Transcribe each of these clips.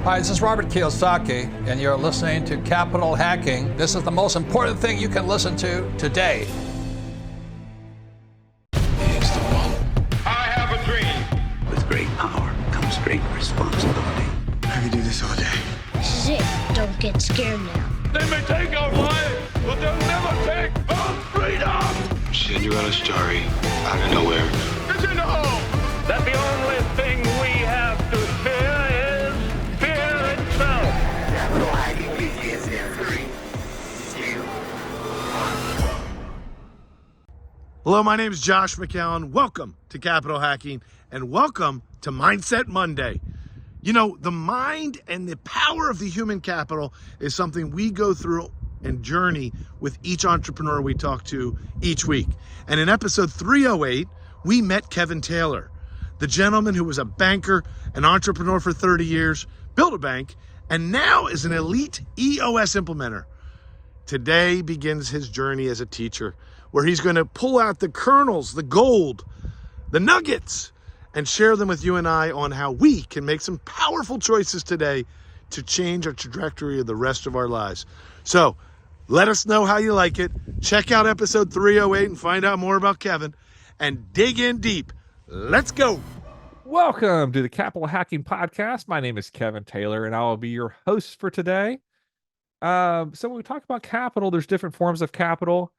Hi, this is Robert Kiyosaki, and you're listening to Capital Hacking. This is the most important thing you can listen to today. Here's the one. I have a dream. With great power comes great responsibility. I could do this all day. This is it. Don't get scared now. They may take our lives, but they'll never take our freedom. Cinderella story out of nowhere. It's in the hole. That the only thing we have to fear is fear itself. Capital Hacking begins in 3, 2, 1. Hello, my name is Josh McCown. Welcome to Capital Hacking and welcome to Mindset Monday. You know, the mind and the power of the human capital is something we go through and journey with each entrepreneur we talk to each week. And in episode 308, we met Kevin Taylor, the gentleman who was a banker, an entrepreneur for 30 years, built a bank, and now is an elite EOS implementer. Today begins his journey as a teacher, where he's going to pull out the kernels, the gold, the nuggets, and share them with you and I on how we can make some powerful choices today to change our trajectory of the rest of our lives. So let us know how you like it. Check out episode 308 and find out more about Kevin and dig in deep. Let's go. Welcome to the Capital Hacking Podcast. My name is Kevin Taylor, and I will be your host for today. So when we talk about capital, there's different forms of capital.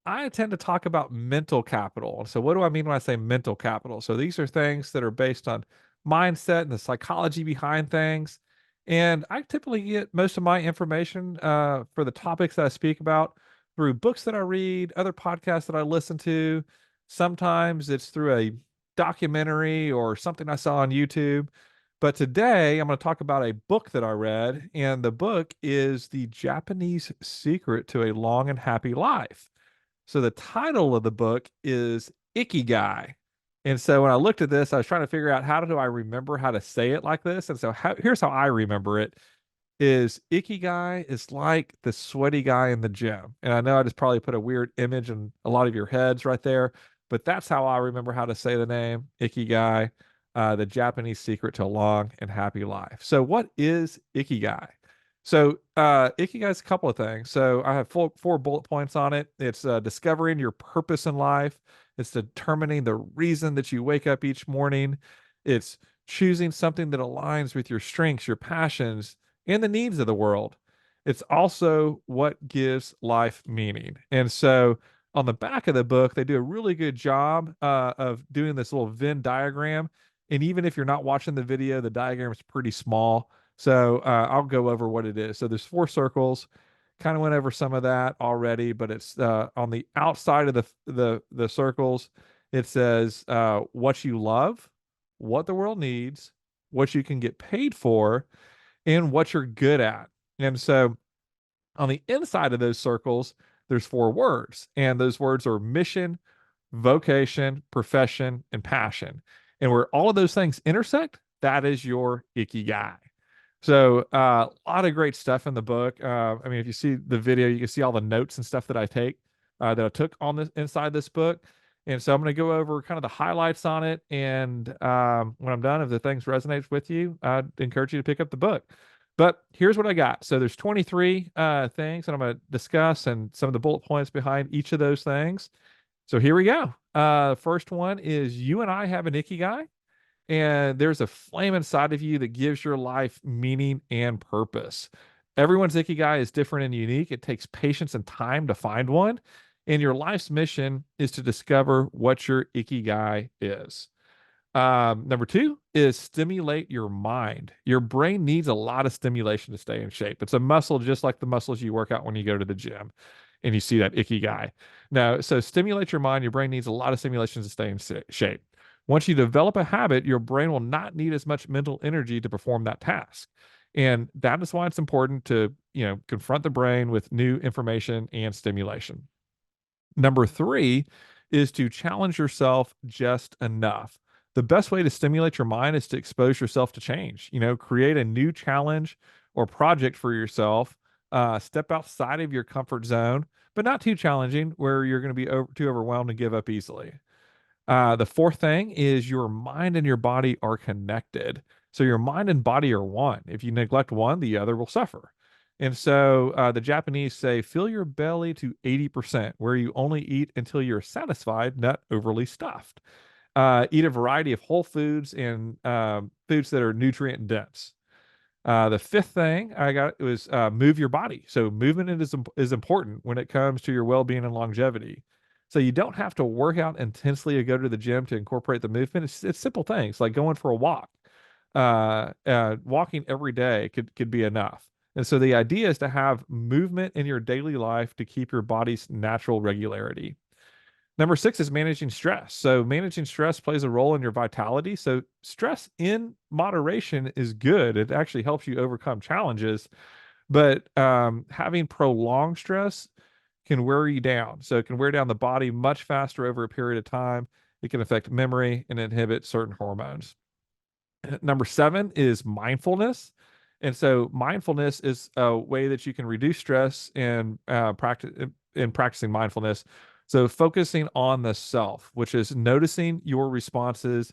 I tend to talk about mental capital. So what do I mean when I say mental capital? So these are things that are based on mindset and the psychology behind things. And I typically get most of my information for the topics that I speak about through books that I read, other podcasts that I listen to. Sometimes it's through a documentary or something I saw on YouTube. But today I'm going to talk about a book that I read, and the book is The Japanese Secret to a Long and Happy Life. So the title of the book is Ikigai. And so when I looked at this, I was trying to figure out how do I remember how to say it like this. And so here's how I remember it is Ikigai is like the sweaty guy in the gym. And I know I just probably put a weird image in a lot of your heads right there, but that's how I remember how to say the name Ikigai, the Japanese secret to a long and happy life. So what is Ikigai? So Ikigai is a couple of things. So I have four bullet points on it. It's discovering your purpose in life. It's determining the reason that you wake up each morning. It's choosing something that aligns with your strengths, your passions, and the needs of the world. It's also what gives life meaning. And so on the back of the book, they do a really good job of doing this little Venn diagram. And even if you're not watching the video, the diagram is pretty small. So I'll go over what it is. So there's 4 circles. Kind of went over some of that already, but it's on the outside of the circles. It says what you love, what the world needs, what you can get paid for, and what you're good at. And so on the inside of those circles, there's 4 words, and those words are mission, vocation, profession, and passion. And where all of those things intersect, that is your Ikigai. So a lot of great stuff in the book. I mean, if you see the video, you can see all the notes and stuff that I took on this inside this book. And so I'm going to go over kind of the highlights on it. And when I'm done, if the things resonates with you, I'd encourage you to pick up the book. But here's what I got. So there's 23 things that I'm going to discuss and some of the bullet points behind each of those things. So here we go. First one is you and I have an Ikigai. And there's a flame inside of you that gives your life meaning and purpose. Everyone's Ikigai is different and unique. It takes patience and time to find one. And your life's mission is to discover what your Ikigai is. Number 2 is stimulate your mind. Your brain needs a lot of stimulation to stay in shape. It's a muscle just like the muscles you work out when you go to the gym and you see that Ikigai. Now, so stimulate your mind. Your brain needs a lot of stimulation to stay in shape. Once you develop a habit, your brain will not need as much mental energy to perform that task. And that is why it's important to, confront the brain with new information and stimulation. Number 3 is to challenge yourself just enough. The best way to stimulate your mind is to expose yourself to change. Create a new challenge or project for yourself. Step outside of your comfort zone, but not too challenging where you're going to be too overwhelmed and give up easily. The 4th thing is your mind and your body are connected. So your mind and body are one. If you neglect one, the other will suffer. And so the Japanese say, fill your belly to 80%, where you only eat until you're satisfied, not overly stuffed. Eat a variety of whole foods and foods that are nutrient dense. The fifth thing I got was move your body. So movement is important when it comes to your well-being and longevity. So you don't have to work out intensely or go to the gym to incorporate the movement. It's simple things like going for a walk. Walking every day could be enough. And so the idea is to have movement in your daily life to keep your body's natural regularity. Number 6 is managing stress. So managing stress plays a role in your vitality. So stress in moderation is good. It actually helps you overcome challenges, but having prolonged stress can wear you down. So it can wear down the body much faster over a period of time. It can affect memory and inhibit certain hormones. Number 7 is mindfulness. And so mindfulness is a way that you can reduce stress and practicing mindfulness. So focusing on the self, which is noticing your responses,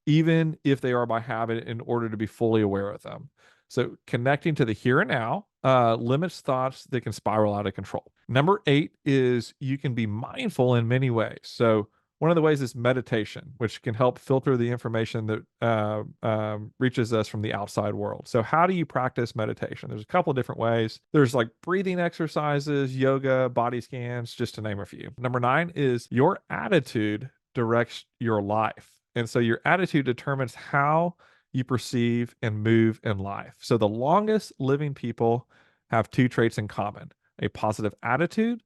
even if they are by habit, in order to be fully aware of them. So connecting to the here and now limits thoughts that can spiral out of control. Number 8 is you can be mindful in many ways. So one of the ways is meditation, which can help filter the information that reaches us from the outside world. So how do you practice meditation? There's a couple of different ways. There's like breathing exercises, yoga, body scans, just to name a few. Number 9 is your attitude directs your life. And so your attitude determines how you perceive and move in life. So the longest living people have 2 traits in common: a positive attitude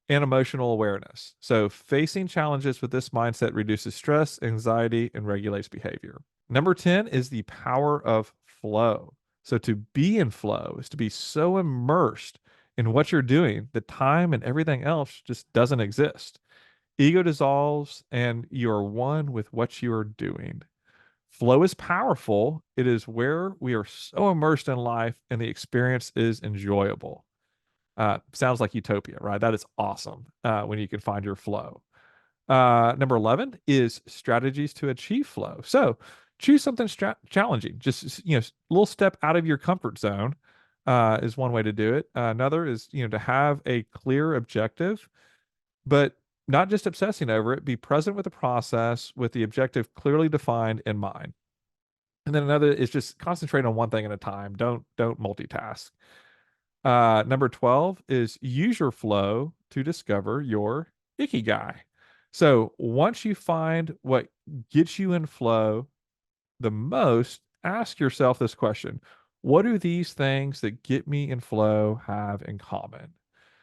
and emotional awareness. So facing challenges with this mindset reduces stress, anxiety, and regulates behavior. Number 10 is the power of flow. So to be in flow is to be so immersed in what you're doing, the time and everything else just doesn't exist. Ego dissolves and you're one with what you are doing. Flow is powerful. It is where we are so immersed in life and the experience is enjoyable. Sounds like utopia, right? That is awesome when you can find your flow. Number 11 is strategies to achieve flow. So choose something challenging. Just, a little step out of your comfort zone is one way to do it. Another is, to have a clear objective, but not just obsessing over it. Be present with the process with the objective clearly defined in mind. And then another is just concentrate on one thing at a time. Don't multitask. Number 12 is use your flow to discover your Ikigai. So once you find what gets you in flow the most, ask yourself this question: what do these things that get me in flow have in common?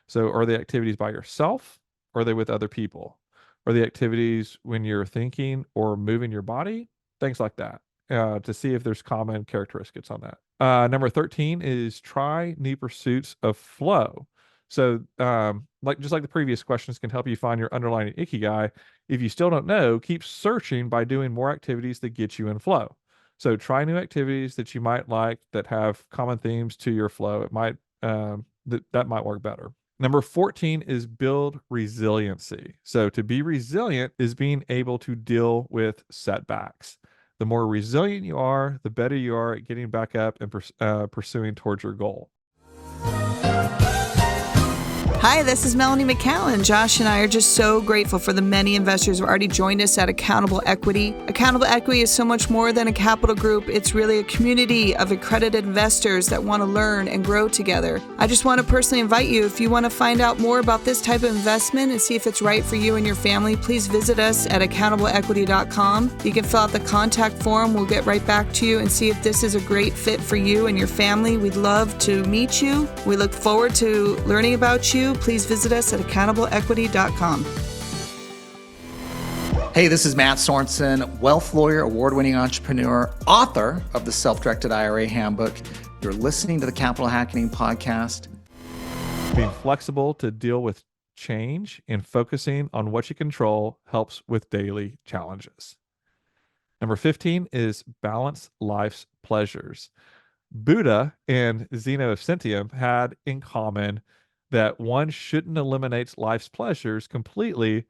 So are they activities by yourself? Or are they with other people? Are they activities when you're thinking or moving your body? Things like that, to see if there's common characteristics on that. Number 13 is try new pursuits of flow. So just like the previous questions can help you find your underlying Ikigai, if you still don't know, keep searching by doing more activities that get you in flow. So try new activities that you might like that have common themes to your flow. It might that might work better. Number 14 is build resiliency. So to be resilient is being able to deal with setbacks. The more resilient you are, the better you are at getting back up and pursuing towards your goal. Hi, this is Melanie McCallan. Josh and I are just so grateful for the many investors who have already joined us at Accountable Equity. Accountable Equity is so much more than a capital group. It's really a community of accredited investors that want to learn and grow together. I just want to personally invite you, if you want to find out more about this type of investment and see if it's right for you and your family, please visit us at accountableequity.com. You can fill out the contact form. We'll get right back to you and see if this is a great fit for you and your family. We'd love to meet you. We look forward to learning about you. Please visit us at accountableequity.com. Hey, this is Matt Sorensen, wealth lawyer, award-winning entrepreneur, author of the Self-Directed IRA Handbook. You're listening to the Capital Hacking Podcast. Being flexible to deal with change and focusing on what you control helps with daily challenges. Number 15 is balance life's pleasures. Buddha and Zeno of Centium had in common that one shouldn't eliminate life's pleasures completely,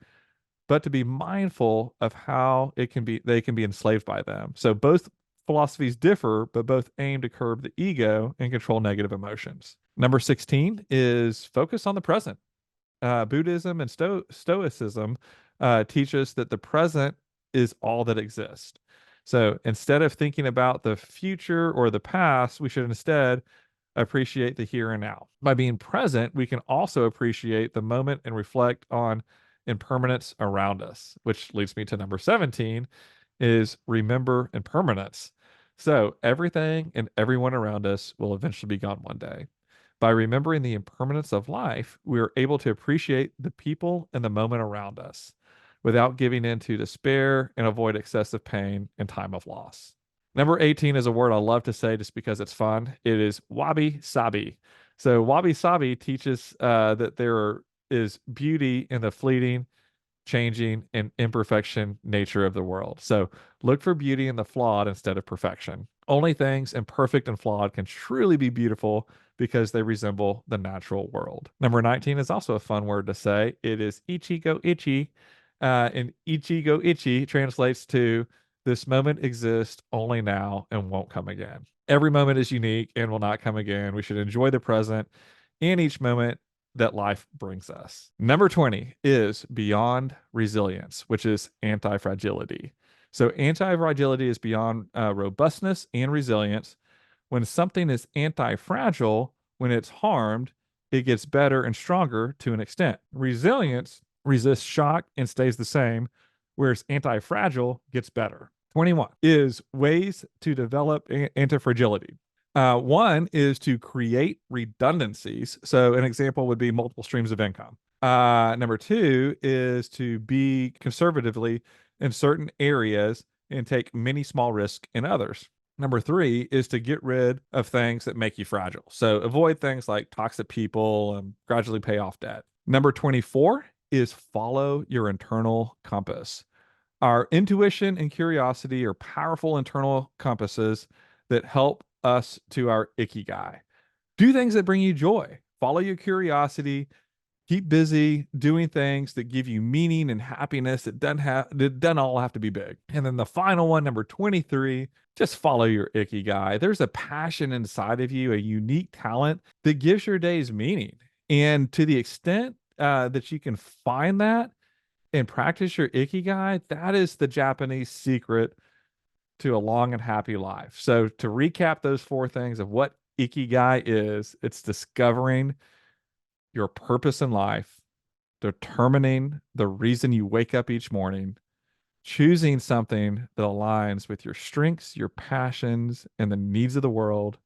but to be mindful of how they can be enslaved by them. So both philosophies differ, but both aim to curb the ego and control negative emotions. Number 16 is focus on the present. Buddhism and Stoicism teach us that the present is all that exists. So instead of thinking about the future or the past, we should instead appreciate the here and now. By being present, we can also appreciate the moment and reflect on impermanence around us, which leads me to number 17 is remember impermanence. So everything and everyone around us will eventually be gone one day. By remembering the impermanence of life, we are able to appreciate the people and the moment around us without giving in to despair and avoid excessive pain and time of loss. Number 18 is a word I love to say just because it's fun. It is wabi-sabi. So wabi-sabi teaches that there is beauty in the fleeting, changing, and imperfection nature of the world. So look for beauty in the flawed instead of perfection. Only things imperfect and flawed can truly be beautiful because they resemble the natural world. Number 19 is also a fun word to say. It is ichigo-ichi. And ichigo-ichi translates to this moment exists only now and won't come again. Every moment is unique and will not come again. We should enjoy the present and each moment that life brings us. Number 20 is beyond resilience, which is anti-fragility. So anti-fragility is beyond robustness and resilience. When something is anti-fragile, when it's harmed, it gets better and stronger to an extent. Resilience resists shock and stays the same, whereas anti-fragile gets better. 21 is ways to develop anti-fragility. One is to create redundancies. So an example would be multiple streams of income. Number 2 is to be conservatively in certain areas and take many small risks in others. Number 3 is to get rid of things that make you fragile. So avoid things like toxic people and gradually pay off debt. Number 24 is follow your internal compass. Our intuition and curiosity are powerful internal compasses that help us to our Ikigai. Do things that bring you joy. Follow your curiosity. Keep busy doing things that give you meaning and happiness. It doesn't all have to be big. And then the final one, number 23, just follow your Ikigai. There's a passion inside of you, a unique talent that gives your days meaning. And to the extent that you can find that and practice your Ikigai, that is the Japanese secret to a long and happy life. So to recap those 4 things of what Ikigai is, it's discovering your purpose in life, determining the reason you wake up each morning, choosing something that aligns with your strengths, your passions, and the needs of the world.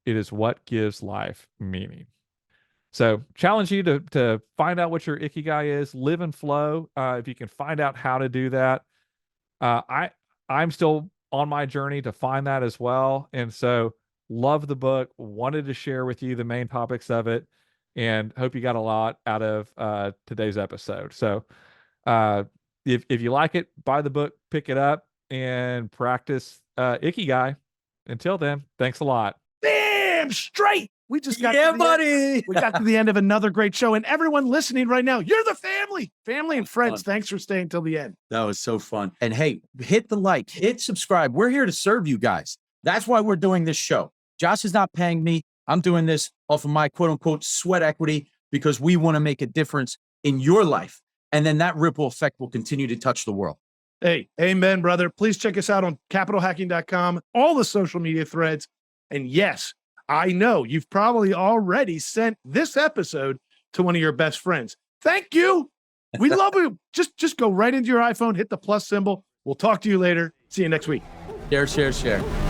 It is what gives life meaning. So challenge you to find out what your Ikigai is, live in flow. If you can find out how to do that, I'm still on my journey to find that as well. And so love the book, wanted to share with you the main topics of it, and hope you got a lot out of today's episode. So if you like it, buy the book, pick it up, and practice Ikigai. Until then, thanks a lot. Damn straight. We just got buddy. We got to the end of another great show. And everyone listening right now, you're the family and friends. Thanks for staying till the end. That was so fun. And hey, hit the like, hit subscribe. We're here to serve you guys. That's why we're doing this show. Josh is not paying me. I'm doing this off of my quote unquote sweat equity because we want to make a difference in your life. And then that ripple effect will continue to touch the world. Hey, amen, brother. Please check us out on capitalhacking.com, all the social media threads. And yes, I know you've probably already sent this episode to one of your best friends. Thank you. We love you. Just go right into your iPhone, hit the plus symbol. We'll talk to you later. See you next week. Share.